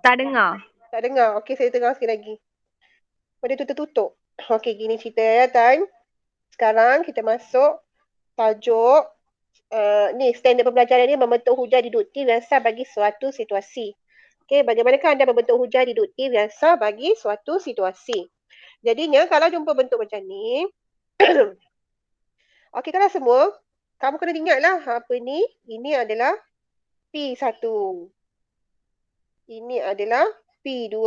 Tak dengar. Tak dengar. Okey, saya dengar sekali lagi. Pada tu tertutup. Okey, gini cerita ya, Tan. Sekarang kita masuk tajuk. Ni, standard pembelajaran ni membentuk hujah deduktif yang sah bagi suatu situasi. Okey, bagaimanakah anda membentuk hujah deduktif yang sah bagi suatu situasi? Jadinya, kalau jumpa bentuk macam ni, okey, kalau semua, kamu kena ingatlah apa ni? Ini adalah P1. Ini adalah P2.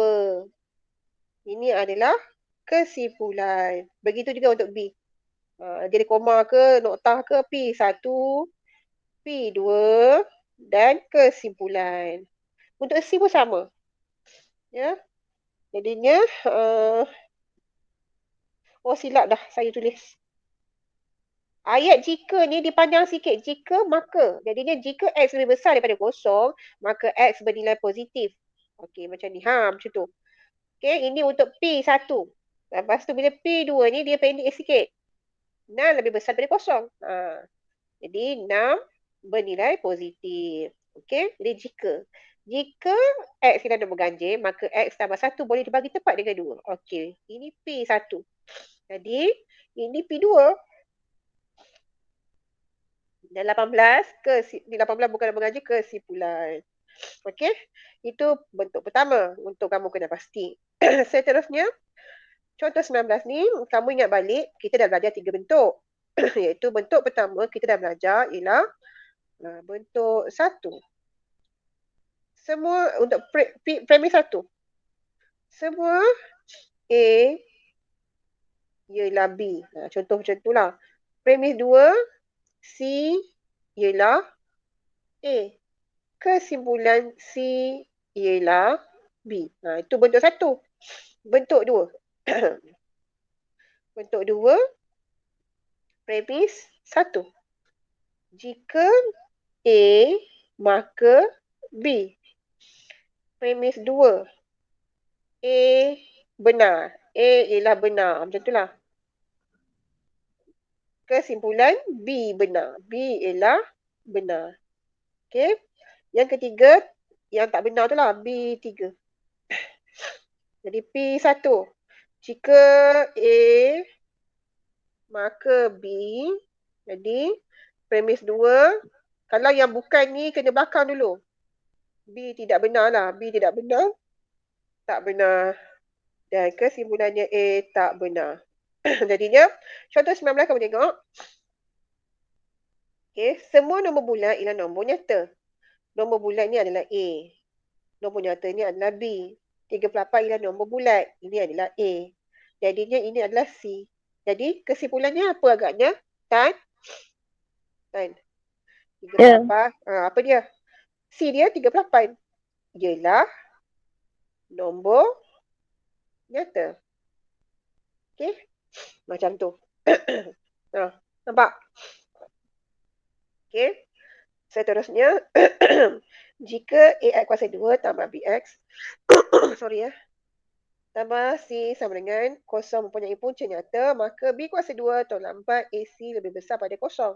Ini adalah kesimpulan. Begitu juga untuk B. Jadi koma ke, noktah ke, P1, P2 dan kesimpulan. Untuk C pun sama. Ya. Jadinya, silap dah saya tulis. Ayat jika ni dipanjang sikit. Jika maka. Jadinya jika X lebih besar daripada kosong, maka X bernilai positif. Okey, macam ni. Macam tu. Okey, ini untuk P1. Lepas tu bila P2 ni dia pendek sikit. 6 lebih besar daripada kosong. Jadi 6 bernilai positif. Okey, jadi jika X kita nak berganjil, maka X tambah 1 boleh dibagi tepat dengan 2. Okey, ini P1. Jadi, ini P2. Dan 18 bukan berganjil, kesimpulan. Okey, itu bentuk pertama untuk kamu kena pasti. Seterusnya, contoh 19 ni, kamu ingat balik, kita dah belajar 3 bentuk. Iaitu bentuk pertama kita dah belajar ialah bentuk 1. Semua untuk premis 1. Semua A ialah B. Contoh macam tu lah. Premis 2, C ialah A. Kesimpulan C ialah B. Itu bentuk 1. Bentuk 2. Bentuk 2, premis 1. Jika A, maka B. Premis 2. A benar. A ialah benar. Macam itulah. Kesimpulan B benar. B ialah benar. Okey. Yang ketiga, yang tak benar tu lah. B3. Jadi P1. Jika A, maka B. Jadi, premis 2. Kalau yang bukan ni, kena belakang dulu. B tidak benar lah. B tidak benar. Tak benar. Dan kesimpulannya A tak benar. Jadinya, contoh 19 kamu tengok. Okay, semua nombor bulat ialah nombor nyata. Nombor bulat ni adalah A. Nombor nyata ni adalah B. 38 ialah nombor bulat. Ini adalah A. Jadinya ini adalah C. Jadi kesimpulannya apa agaknya? Tan? 38. Apa dia? C dia 38. Ialah nombor nyata. Okey? Macam tu. Nampak? Okey. Seterusnya, jika AX kuasa 2 tambah BX, sorry ya, tambah C sama dengan kosong mempunyai punca nyata, maka B kuasa 2 tolak 4 AC lebih besar pada kosong.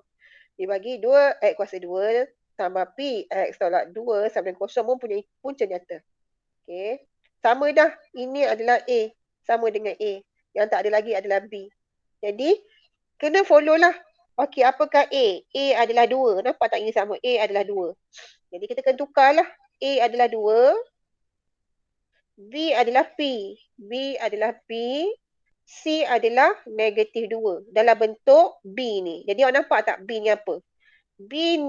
Dibagi 2 X kuasa 2 tambah P X tolak 2 sama dengan kosong mempunyai punca nyata. Okey. Sama dah. Ini adalah A. Sama dengan A. Yang tak ada lagi adalah B. Jadi, kena follow lah. Okey, apakah A? A adalah 2. Nampak tak ini sama? A adalah 2. Jadi, kita kena tukarlah. A adalah 2. B adalah P. B adalah P. C adalah negatif 2. Dalam bentuk B ni. Jadi, awak nampak tak B ni apa? B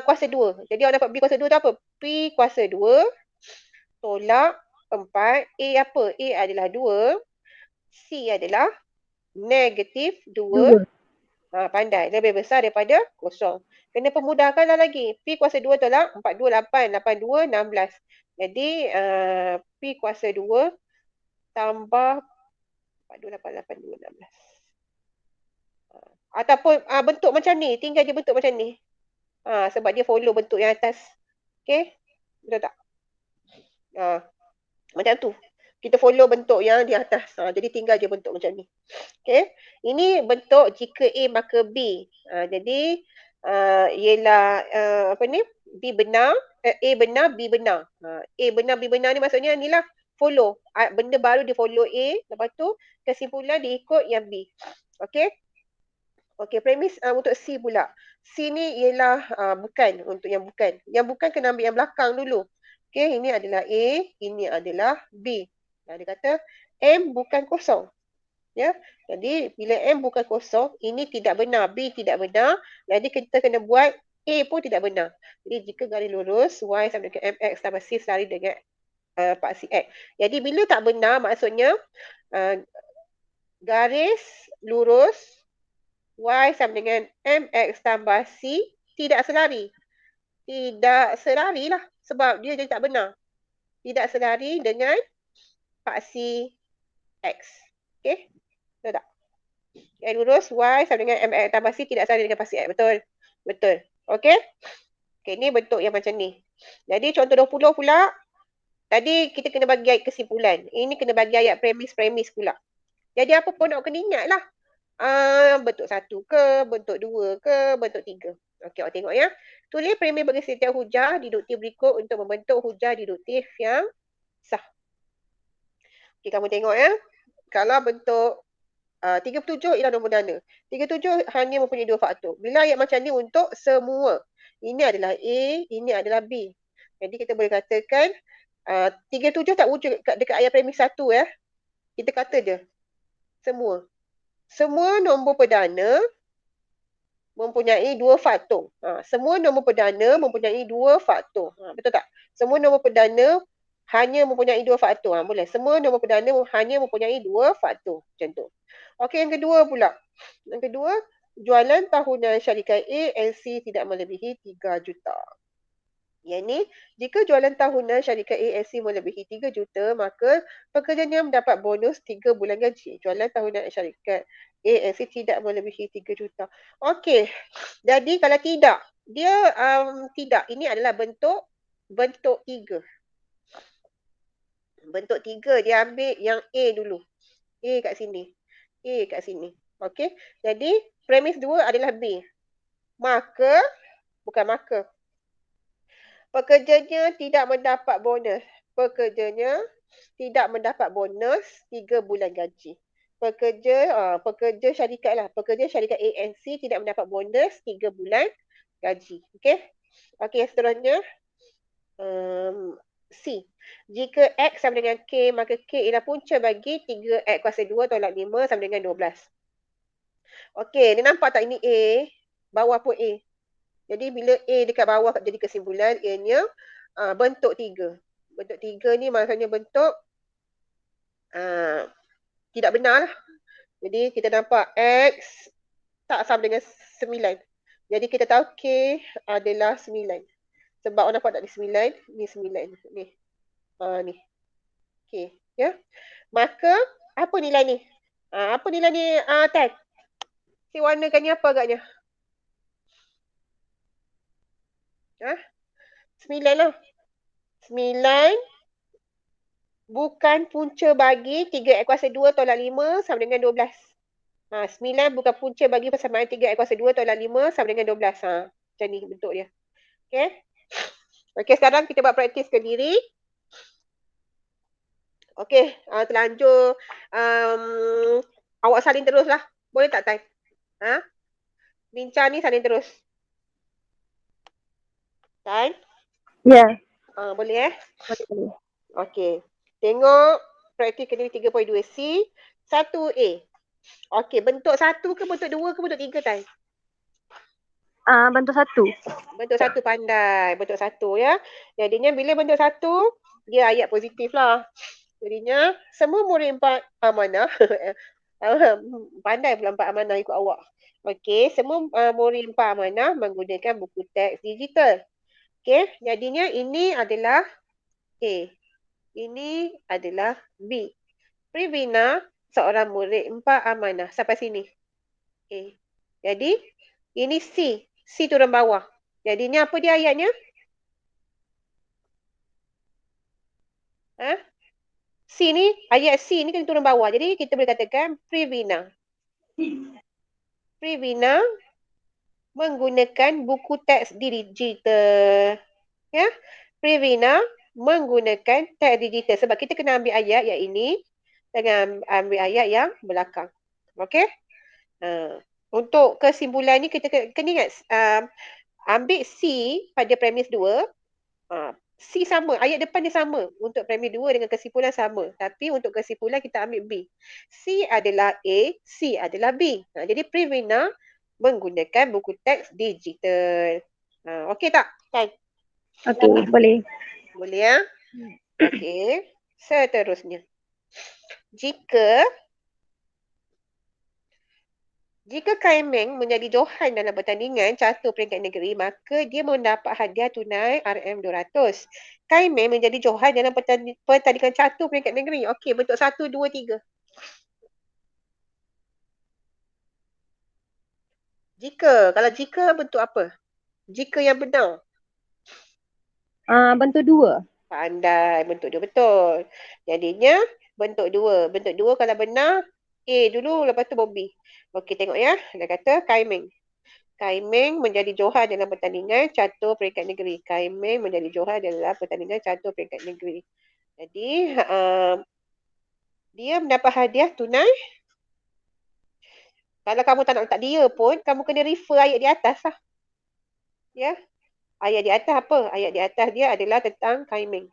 kuasa 2. Jadi, awak nampak B kuasa 2 tu apa? P kuasa 2 tolak 4. A apa? A adalah 2. C adalah negatif 2. Pandai. Lebih besar daripada kosong. Kena pemudahkanlah lagi. P kuasa 2 tolak 4, 2, 8. 8, 2, 16. Jadi, P kuasa 2 tambah 4, 2, 8, 8, 2, 16. Ataupun bentuk macam ni. Tinggal dia bentuk macam ni. Sebab dia follow bentuk yang atas. Okay? Betul tak? Macam tu. Kita follow bentuk yang di atas. Jadi tinggal je bentuk macam ni. Okay. Ini bentuk jika A maka B. Jadi ialah apa ni? B benar, A benar, B benar. A benar, B benar ni maksudnya ni lah follow. Benda baru dia follow A, lepas tu kesimpulan dia ikut yang B. Okey? Okey, premis untuk C pula. C ni ialah bukan, untuk yang bukan. Yang bukan kena ambil yang belakang dulu. Okey, ini adalah A, ini adalah B. Dia kata M bukan kosong. Ya. Jadi bila M bukan kosong, ini tidak benar, B tidak benar. Jadi kita kena buat A pun tidak benar. Jadi jika garis lurus Y sama dengan MX tambah C selari dengan paksi X. Jadi bila tak benar maksudnya garis lurus Y sama dengan MX tambah C tidak selari. Tidak selari lah sebab dia jadi tak benar. Tidak selari dengan paksi X. Okey? Betul tak? Garis lurus Y sama dengan MX tambah C tidak selari dengan paksi X. Betul? Betul. Okey? Okey, ni bentuk yang macam ni. Jadi contoh 20 pula. Tadi kita kena bagi ayat kesimpulan. Ini kena bagi ayat premis-premis pula. Jadi apa pun nak kena ingat lah. Bentuk 1 ke, bentuk 2 ke, bentuk 3. Okey, awak tengok ya. Tulis premis bagi setiap hujah deduktif berikut untuk membentuk hujah deduktif yang sah. Okey, kamu tengok ya. Kalau bentuk 37 ialah nombor dana. 37 hanya mempunyai 2 faktor. Bila ayat macam ni untuk semua. Ini adalah A, ini adalah B. Jadi kita boleh katakan 37 tak wujud dekat ayat premis 1 ya. Kita kata je. Semua. Semua nombor perdana mempunyai 2 faktor. Semua nombor perdana mempunyai 2 faktor. Betul tak? Semua nombor perdana hanya mempunyai 2 faktor. Boleh. Semua nombor perdana hanya mempunyai 2 faktor. Macam tu. Okey, yang kedua pula. Yang kedua, jualan tahunan syarikat A LC tidak melebihi 3 juta. Yang ni, jika jualan tahunan syarikat ALC melebihi 3 juta, maka pekerjanya mendapat bonus 3 bulan gaji. Jualan tahunan syarikat ALC tidak melebihi 3 juta. Okey, jadi kalau tidak, dia tidak. Ini adalah bentuk 3. Bentuk 3, dia ambil yang A dulu. A kat sini. A kat sini. Okey, jadi premis 2 adalah B. Maka, bukan maka. Pekerjanya tidak mendapat bonus. Pekerjanya tidak mendapat bonus 3 bulan gaji. Pekerja syarikat lah. Pekerja syarikat ANC tidak mendapat bonus 3 bulan gaji. Okey. Okey, seterusnya. C. Jika X sama dengan K, maka K ialah punca bagi 3X kuasa 2 tolak 5 sama dengan 12. Okey, dia nampak tak ini A? Bawah pun A. Jadi bila A dekat bawah jadi kesimpulan, A-nya bentuk 3. Bentuk 3 ni maksudnya bentuk tidak benar lah. Jadi kita nampak X tak sama dengan 9. Jadi kita tahu K adalah 9. Sebab orang nampak tak ada 9, ni 9. Ni. Ni. K. Ya. Maka apa nilai ni? Apa nilai ni Tan? Si warnakan ni apa agaknya? 9 lah. 9 bukan punca bagi 3X kuasa 2 tolak 5 sama dengan 12. 9 bukan punca bagi persamaan 3X kuasa 2 tolak 5 sama dengan 12. Macam ni bentuk dia. Okay. Okay, sekarang kita buat praktis ke diri. Okay, terlanjur. Awak salin terus lah. Boleh tak, Tan? Bincang ni salin terus. Tan? Ya. Boleh Boleh. Okey. Tengok praktis ke diri 3.2 C 1A. Okey, bentuk 1 ke bentuk 2 ke bentuk 3, Tan? Bentuk 1. Bentuk 1 pandai. Bentuk 1 ya. Jadinya bila bentuk 1, dia ayat positif lah. Jadinya semua murid 4 amanah. Pandai pula 4 amanah ikut awak. Okey, semua murid 4 amanah menggunakan buku teks digital. Okey, jadinya ini adalah A. Ini adalah B. Privina, seorang murid 4 amanah. Sampai sini. Okay. Jadi, ini C. C turun bawah. Jadinya apa dia ayatnya? C ni, ayat C ni kena turun bawah. Jadi, kita boleh katakan Privina. Privina menggunakan buku teks digital. Ya, Previna menggunakan teks digital. Sebab kita kena ambil ayat yang ini dengan ambil ayat yang belakang. Okey? Untuk kesimpulan ni kita kena ingat ambil C pada premis 2. C sama, ayat depan dia sama. Untuk premis 2 dengan kesimpulan sama. Tapi untuk kesimpulan kita ambil B. C adalah A, C adalah B. Jadi Previna menggunakan buku teks digital. Okey tak? Kan? Okey, boleh. Boleh ya? Okey. Seterusnya. Jika Kaimeng menjadi Johan dalam pertandingan catur peringkat negeri, maka dia mendapat hadiah tunai RM200. Kaimeng menjadi Johan dalam pertandingan catur peringkat negeri. Okey, bentuk 1, 2, 3. Kalau jika bentuk apa? Jika yang benar. Bentuk 2. Pandai, bentuk 2 betul. Jadinya bentuk 2. Bentuk 2 kalau benar, A dulu, lepas tu B. Okey, tengok ya. Dia kata Kaimeng. Kaimeng menjadi Johan dalam pertandingan catur peringkat negeri. Kaimeng menjadi Johan dalam pertandingan catur peringkat negeri. Jadi, dia mendapat hadiah tunai. Kalau kamu tak nak letak dia pun, kamu kena refer ayat di atas lah. Ya. Ayat di atas apa? Ayat di atas dia adalah tentang Kaimeng.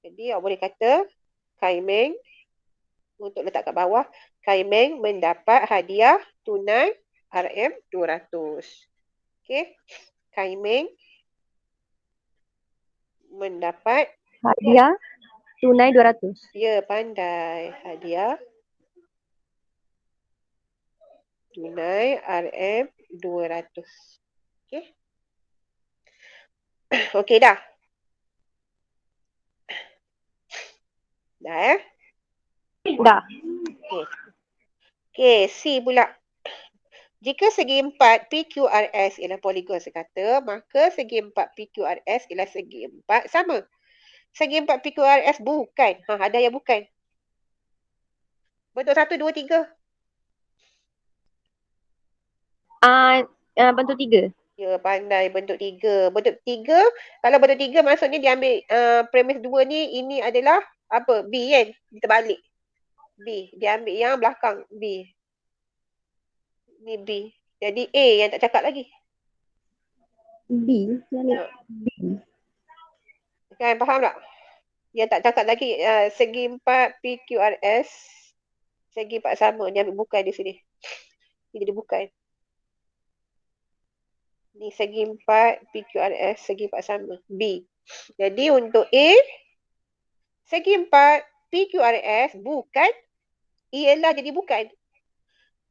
Jadi, awak boleh kata Kaimeng, untuk letak kat bawah, Kaimeng mendapat hadiah tunai RM200. Okey. Kaimeng mendapat Hadiah tunai 200. Ya, pandai. Hadiah tunai RM200. Okey. Okey dah. Dah Dah. Okey, C pula. Jika segi 4 PQRS ialah poligon sekata, maka segi 4 PQRS ialah segi 4 sama. Segi 4 PQRS bukan. Ada yang bukan. Bentuk 1, 2, 3. Bentuk 3. Ya, pandai bentuk 3. Bentuk 3, kalau bentuk 3 maksudnya dia ambil premis 2 ni, ini adalah apa? B kan? Kita balik. B. Dia ambil yang belakang. B. Ni B. Jadi A yang tak cakap lagi. B. Yang ni B. Kan, faham tak? Yang tak cakap lagi segi 4 PQRS. Segi 4 sama. Dia ambil bukan di sini. Ini dia bukan. Ni segi 4 PQRS. Segi 4 sama. B. Jadi untuk A, segi 4 PQRS bukan. Ialah jadi bukan.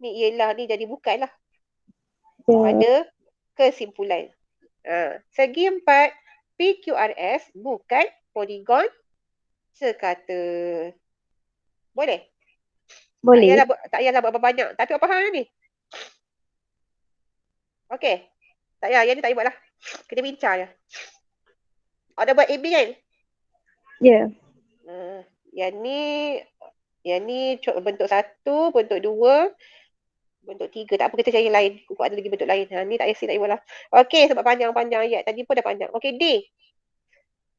Ni ialah ni jadi bukan lah. Pada kesimpulan. Segi 4 PQRS bukan poligon sekata. Boleh? Boleh. Tak payahlah buat banyak. Tapi apa hal ni? Okey. Tak payah. Yang ni tak payah buat lah. Kita bincang je. Awak dah buat AB kan? Ya. Yang ni bentuk 1, bentuk 2, bentuk 3. Tak apa, kita cari lain. Kuku ada lagi bentuk lain. Ni tak payah buat lah. Okey, sebab panjang-panjang ayat. Tadi pun dah panjang. Okey, D.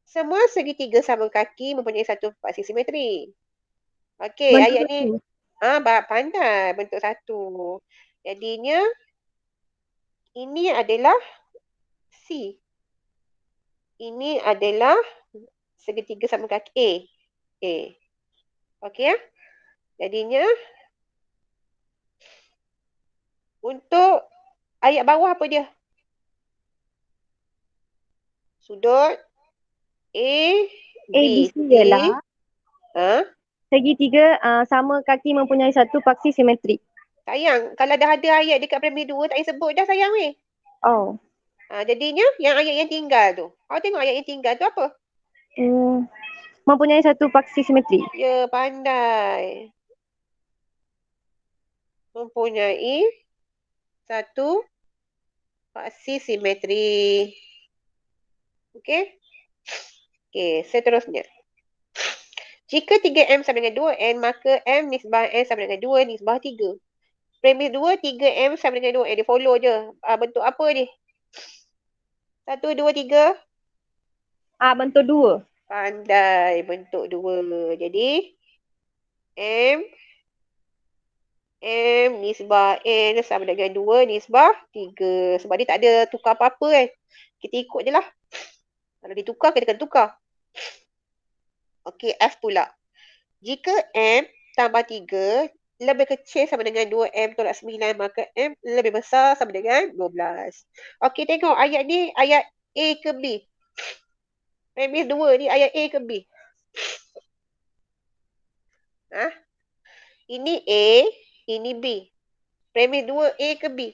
Semua segitiga sama kaki mempunyai satu faksi simetri. Okey, ayat ni. Pandai. Bentuk 1. Jadinya, ini adalah C. Ini adalah segitiga sama kaki A. A. Okey ya? Jadinya, untuk ayat bawah apa dia? Sudut A, B, ABC C. ialah segitiga sama kaki mempunyai satu faksi simetrik. Sayang, kalau dah ada ayat dekat premis 2, tak payah sebut dah sayang weh. Oh. Jadinya, yang ayat yang tinggal tu. Awak tengok ayat yang tinggal tu apa? Mempunyai satu faksi simetri. Ya, pandai. Mempunyai satu faksi simetri. Okey? Okey, seterusnya. Jika 3M sama dengan 2N, maka M nisbah N sama dengan 2 nisbah 3. Premis 2, 3M sama dengan 2M. Dia follow je. Bentuk apa ni? 1, 2, 3. Bentuk 2. Pandai, bentuk 2. Jadi, M, nisbah N sama dengan 2, nisbah 3. Sebab dia tak ada tukar apa-apa kan. Kita ikut je lah. Kalau ditukar, kita akan tukar. Okey, F pula. Jika M tambah 3 lebih kecil sama dengan 2M tolak 9, maka M lebih besar sama dengan 12. Okey, tengok ayat ni, ayat A ke B? Premis 2 ni ayat A ke B? Ini A, ini B. Premis 2 A ke B?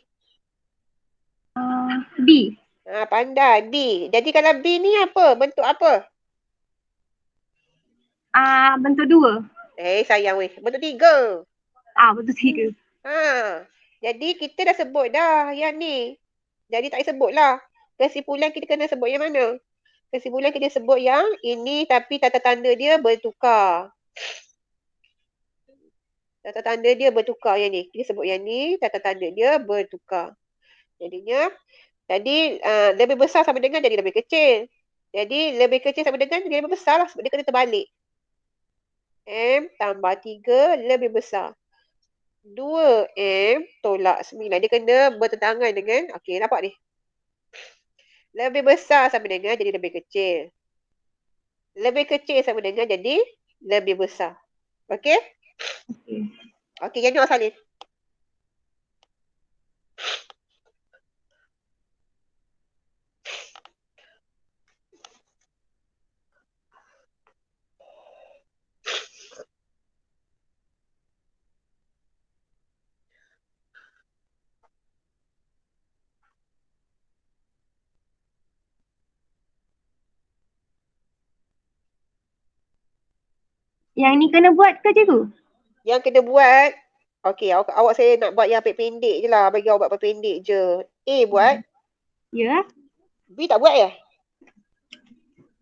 B. Pandai, B. Jadi kalau B ni apa? Bentuk apa? Bentuk 2. Sayang weh. Bentuk 3. Bentuk 3. Jadi kita dah sebut dah yang ni. Jadi tak payah sebut lah. Kesimpulan kita kena sebut yang mana? Kesimpulan kita sebut yang ini tapi tanda tanda dia bertukar. Tanda tanda dia bertukar yang ni. Kita sebut yang ni, tanda tanda dia bertukar. Jadinya, tadi lebih besar sama dengan jadi lebih kecil. Jadi lebih kecil sama dengan jadi lebih besar lah. Sebab dia kena terbalik. M tambah 3 lebih besar. 2M tolak 9. Dia kena bertentangan dengan, okey, nampak ni. Lebih besar sama dengan jadi lebih kecil. Lebih kecil sama dengan jadi lebih besar. Okey? Okey, yang ni awak salin. Yang ni kena buat ke cikgu? Yang kena buat, okey, awak saya nak buat yang pendek je lah. Bagi awak buat pendek je. A buat. Ya. B tak buat ya?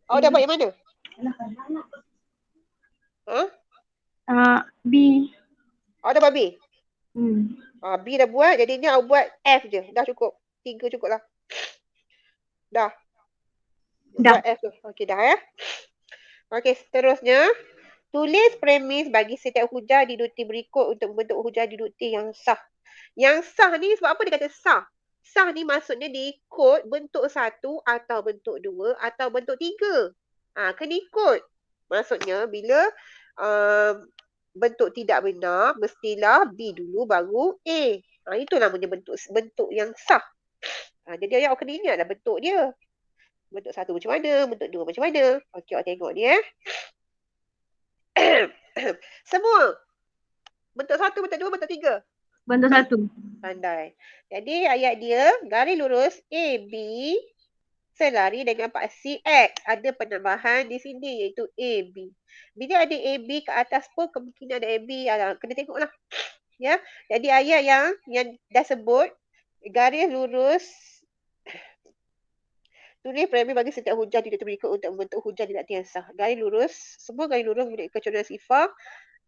Awak dah buat yang mana? B. Awak dah buat B? B dah buat, jadinya awak buat F je. Dah cukup. 3 cukup lah. Dah. Buat F tu. Okey, dah ya. Okey, seterusnya. Tulis premis bagi setiap hujah deduktif berikut untuk membentuk hujah deduktif yang sah. Yang sah ni sebab apa dia kata sah? Sah ni maksudnya dia ikut bentuk 1 atau bentuk 2 atau bentuk 3. Kena ikut. Maksudnya bila bentuk tidak benar, mestilah B dulu baru A. Itu namanya bentuk yang sah. Jadi awak kena ingat lah bentuk dia. Bentuk 1 macam mana, bentuk 2 macam mana. Okey, awak tengok ni Semua. Bentuk 1, bentuk 2, bentuk 3. Bentuk 1. Pandai. Jadi ayat dia, garis lurus AB selari dengan paksi X. Ada penambahan di sini iaitu AB. Bila ada AB ke atas pun kemungkinan ada AB. Kena tengoklah. Ya. Jadi ayat yang dah sebut, garis lurus tulis premis bagi setiap hujah tidak berikut untuk membentuk hujah tidak yang sah. Garis lurus, semua garis lurus memiliki kecuali sifar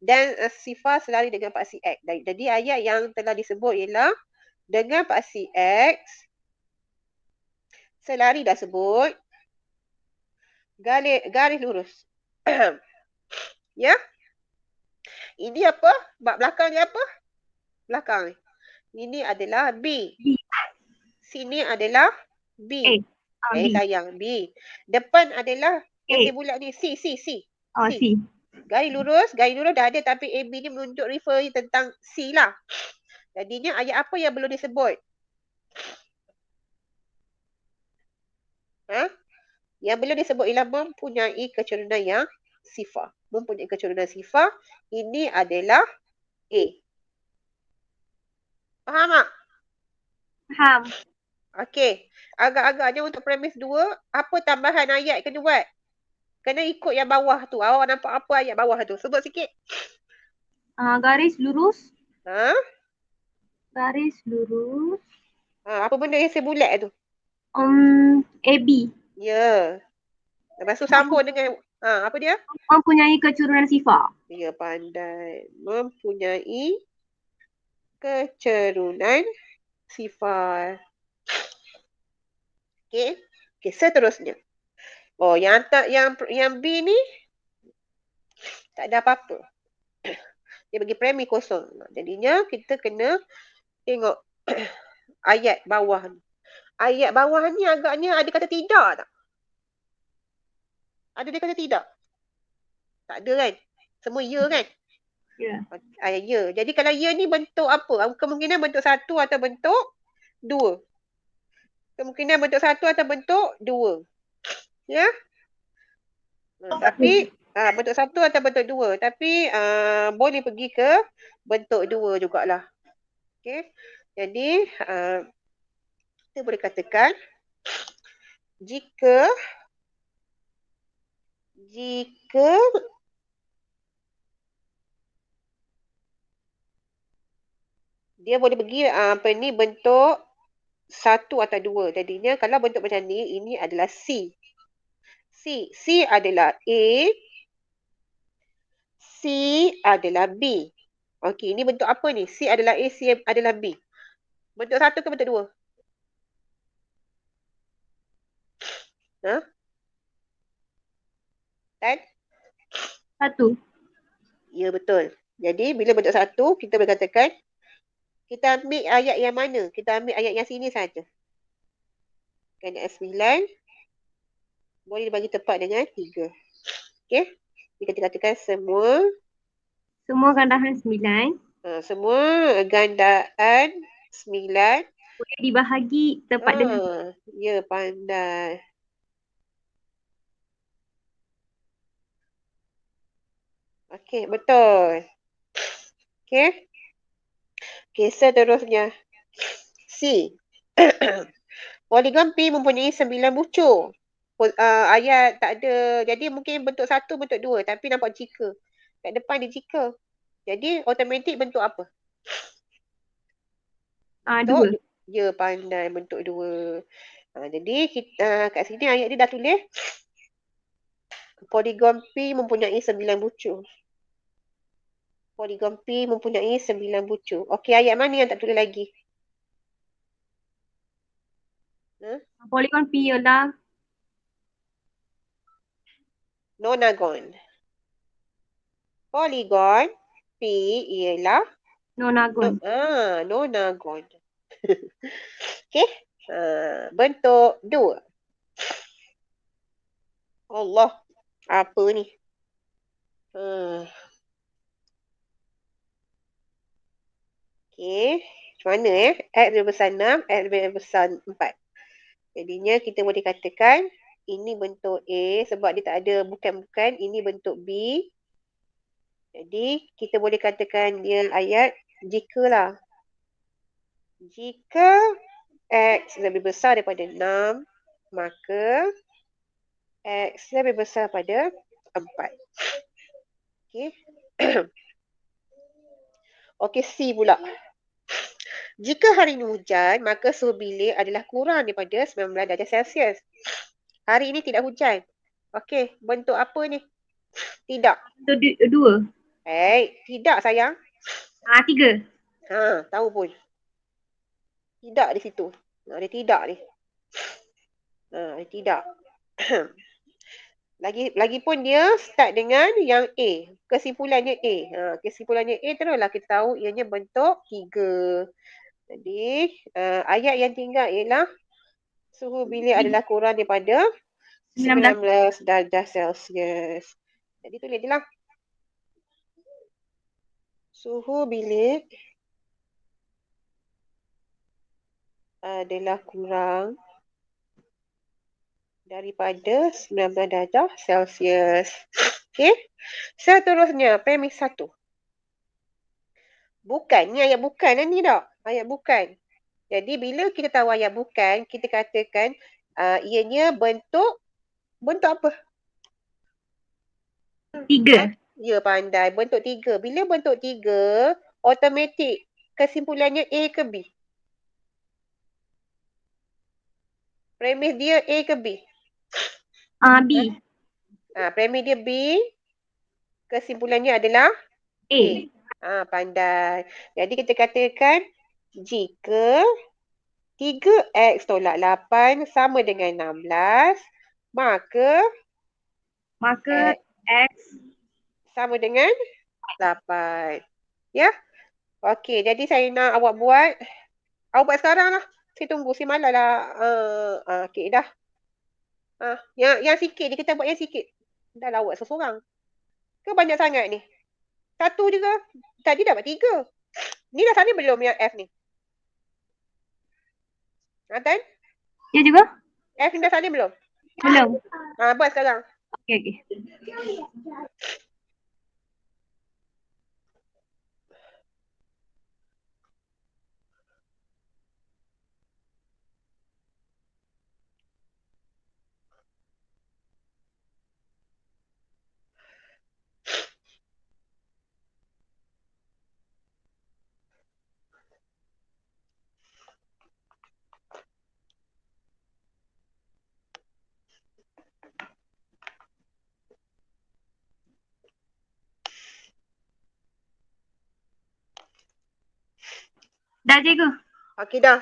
dan sifar selari dengan paksi X. Jadi ayat yang telah disebut ialah dengan paksi X, selari dah sebut, garis lurus. Ya. Ini apa? Bak belakang ni apa? Belakang ni. Ini adalah B. Sini adalah B. Sayang, B. Depan adalah yang saya bulat ni, C. C. Garis lurus dah ada tapi AB ni menunjuk refer tentang C lah. Jadinya ayat apa yang belum disebut? Yang belum disebut ialah mempunyai keturunan yang sifar. Mempunyai keturunan sifar. Ini adalah A. Faham tak? Faham. Okey. Agak-agaknya untuk premis 2, apa tambahan ayat kena buat? Kena ikut yang bawah tu. Awak nampak apa ayat bawah tu? Sebut sikit. Garis lurus. Garis lurus. Apa benda yang saya bulat tu? AB. Ya. Lepas tu sambung dengan apa dia? Mempunyai keturunan sifar. Ya, pandai. Mempunyai kecerunan sifar. Okey. Okey, seterusnya. Oh, yang B ni tak ada apa-apa. Dia bagi premi kosong. Jadinya kita kena tengok ayat bawah ni. Ayat bawah ni agaknya ada kata tidak tak? Ada dia kata tidak? Tak ada kan? Semua ya kan? Ya. Ya. Jadi kalau ya ni bentuk apa? Kemungkinan bentuk satu atau bentuk dua. Kemungkinan bentuk satu atau bentuk dua. Ya? Tapi bentuk satu atau bentuk dua. Tapi boleh pergi ke bentuk dua jugalah. Okey. Jadi kita boleh katakan jika dia boleh pergi bentuk satu atau dua. Jadinya kalau bentuk macam ni, ini adalah C. C adalah A, C adalah B. Okey, ini bentuk apa ni? C adalah A, C adalah B. Bentuk satu ke bentuk dua? Kan? Satu. Ya, betul. Jadi, bila bentuk satu, kita boleh katakan kita ambil ayat yang mana? Kita ambil ayat yang sini saja. Kan ayat 9 boleh dibagi tepat dengan 3. Okey? Jadi kita katakan semua Gandaan 9 semua gandaan 9 boleh dibahagi tepat dengan ya, pandai. Okey, betul. Okey. Okey, seterusnya. C. Poligon P mempunyai 9 bucur. Ayat tak ada. Jadi mungkin bentuk satu, bentuk dua. Tapi nampak jika. Kat depan dia jika. Jadi automatik bentuk apa? dua. Ya, pandai bentuk dua. Jadi kita, kat sini ayat dia dah tulis. Poligon P mempunyai 9 bucur. Poligon P mempunyai 9 bucur. Okey, ayat mana yang tak tulis lagi? Poligon P ialah Nonagon. Poligon P ialah nonagon. nonagon. Okey. Bentuk dua. Allah. Apa ni? Okey. Macam mana X lebih besar 6, X lebih besar 4. Jadinya kita boleh katakan ini bentuk A sebab dia tak ada bukan-bukan. Ini bentuk B. Jadi kita boleh katakan dia ayat jika lah. Jika X lebih besar daripada 6, maka X lebih besar pada 4. Okey. Okey, C pula. Jika hari ini hujan, maka suhu bilik adalah kurang daripada 19 darjah Celsius. Hari ini tidak hujan. Okey, bentuk apa ni? Tidak. Bentuk dua. Tidak sayang. Tiga. Tahu pun. Tidak di situ. Ada tidak ni. Ada tidak. Lagipun dia start dengan yang A. Kesimpulannya A. Kesimpulannya A teruslah kita tahu ianya bentuk 3. Jadi ayat yang tinggal ialah suhu bilik adalah kurang daripada 19 darjah Celsius. Jadi tulis je lah. Suhu bilik adalah kurang daripada 19 darjah Celsius. Okey. Seterusnya, premis 1. Bukan. Ni ayat bukan lah ni tak? Ayat bukan. Jadi, bila kita tahu ayat bukan, kita katakan ianya bentuk apa? 3. Ya, pandai. Bentuk 3. Bila bentuk 3, automatik kesimpulannya A ke B? Premis dia A ke B? B. Premis dia B, kesimpulannya adalah A. Pandai. Jadi kita katakan jika 3x tolak 8 sama dengan 16, maka Maka x X sama dengan 8. Ya? Okey, jadi saya nak awak buat. Awak buat sekarang lah. Saya tunggu. Saya malas lah. Okey, dah. Yang sikit je. Kita buat yang sikit. Dah lah awak seseorang. Ke banyak sangat ni? Satu je ke? Tadi dapat 3. Ni dah salin belum yang F ni? Tan? ya juga? F ni dah salin belum? Belum. Buat sekarang. Okey. Dah cikgu. Okey, dah.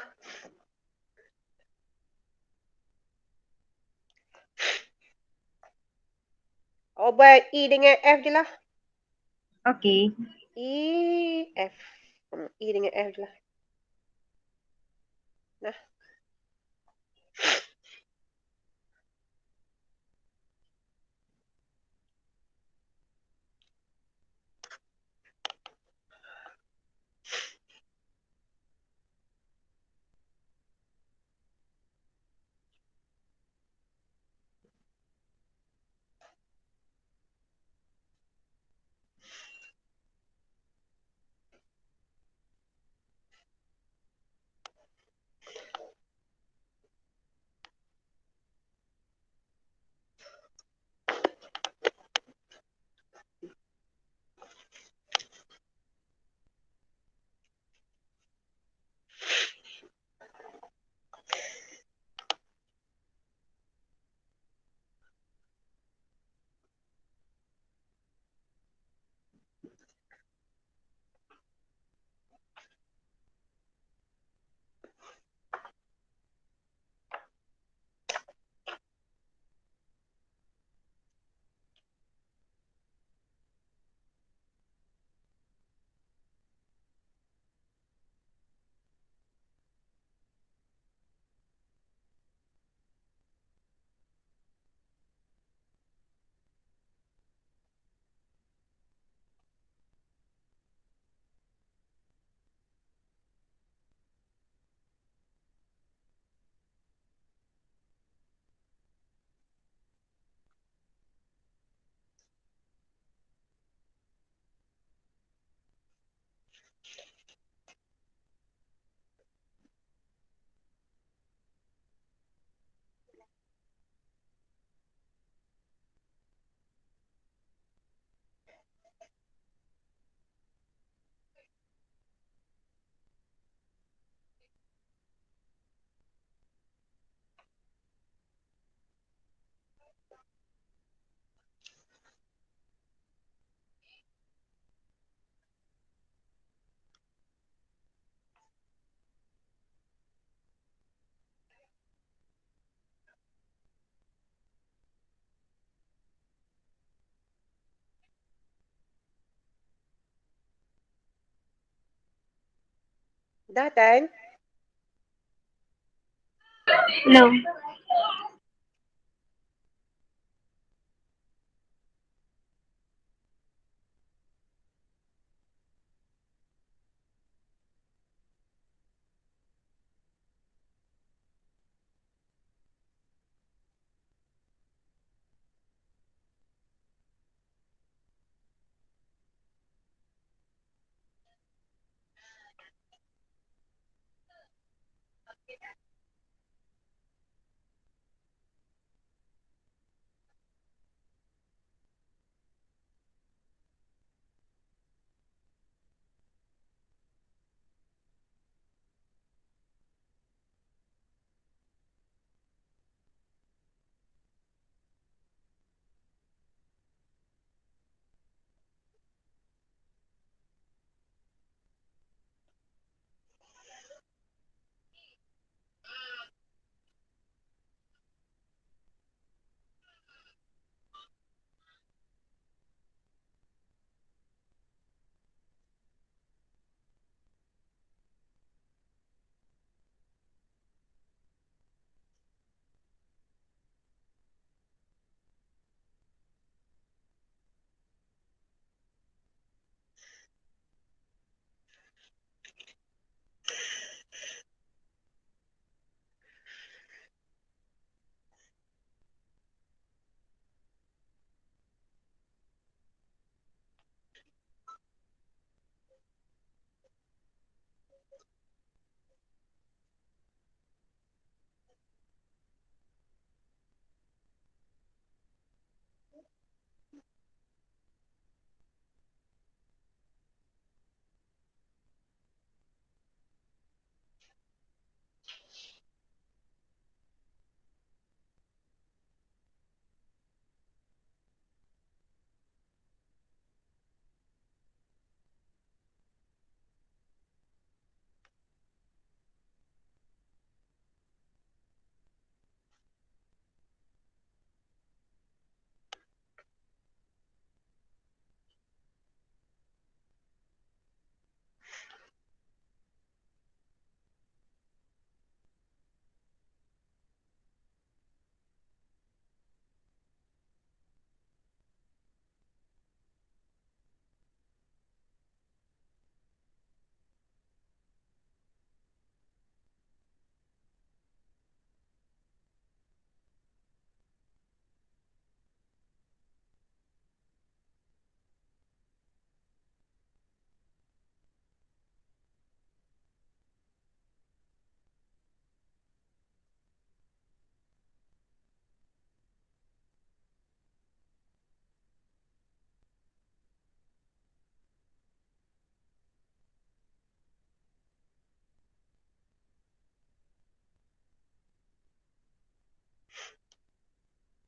Awak buat E dengan F je lah. Okey. E, F. E dengan F je lah. Nah. Dah, Tan? Belum.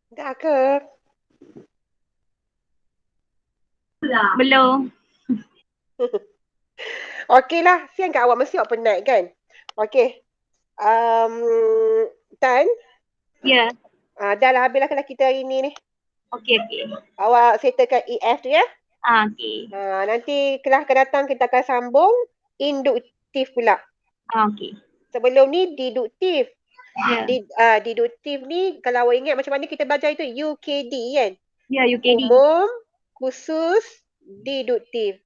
Dah ke? Belum. Okey lah. Siang kat awak mesti awak penat kan? Okey. Um, Tan, Ya. dah lah habislah kelas kita hari ni ni. Okey. Awak settlekan EF tu ya. Okey. Nanti kelas akan datang kita akan sambung induktif pula. Okey. Sebelum ni deduktif. Ya. Deduktif ni kalau awak ingat macam mana kita belajar itu UKD kan? Ya, UKD. Umum, khusus, deduktif.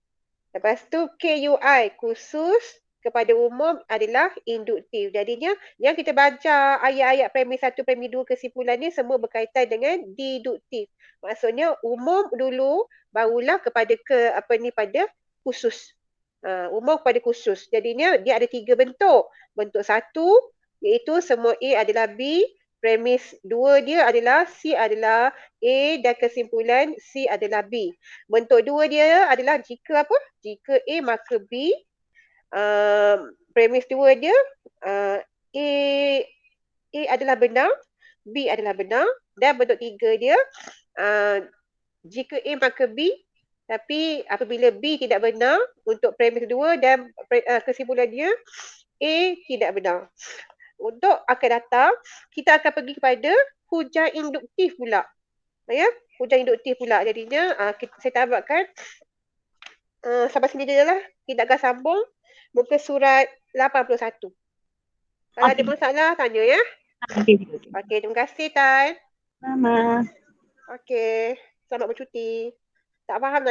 Lepas tu KUI, khusus kepada umum adalah induktif. Jadinya yang kita baca ayat-ayat premis 1, premis 2 kesimpulan ni semua berkaitan dengan deduktif. Maksudnya umum dulu barulah kepada pada khusus. Umum kepada khusus. Jadinya dia ada 3 bentuk. Bentuk 1 iaitu semua A adalah B, premis 2 dia adalah C adalah A dan kesimpulan C adalah B. Bentuk 2 dia adalah jika apa? Jika A maka B. Premis 2 dia A adalah benar, B adalah benar, dan bentuk 3 dia jika A maka B, tapi apabila B tidak benar untuk premis 2 dan kesimpulan dia A tidak benar. Untuk akan datang, kita akan pergi kepada hujah induktif pula. Ya, hujah induktif pula. Jadinya saya tamatkan sampai sini je lah. Kita akan sambung muka surat 81. Kalau ada masalah, tanya ya. Okey, terima kasih Tan. Mama. Okey, selamat bercuti. Tak faham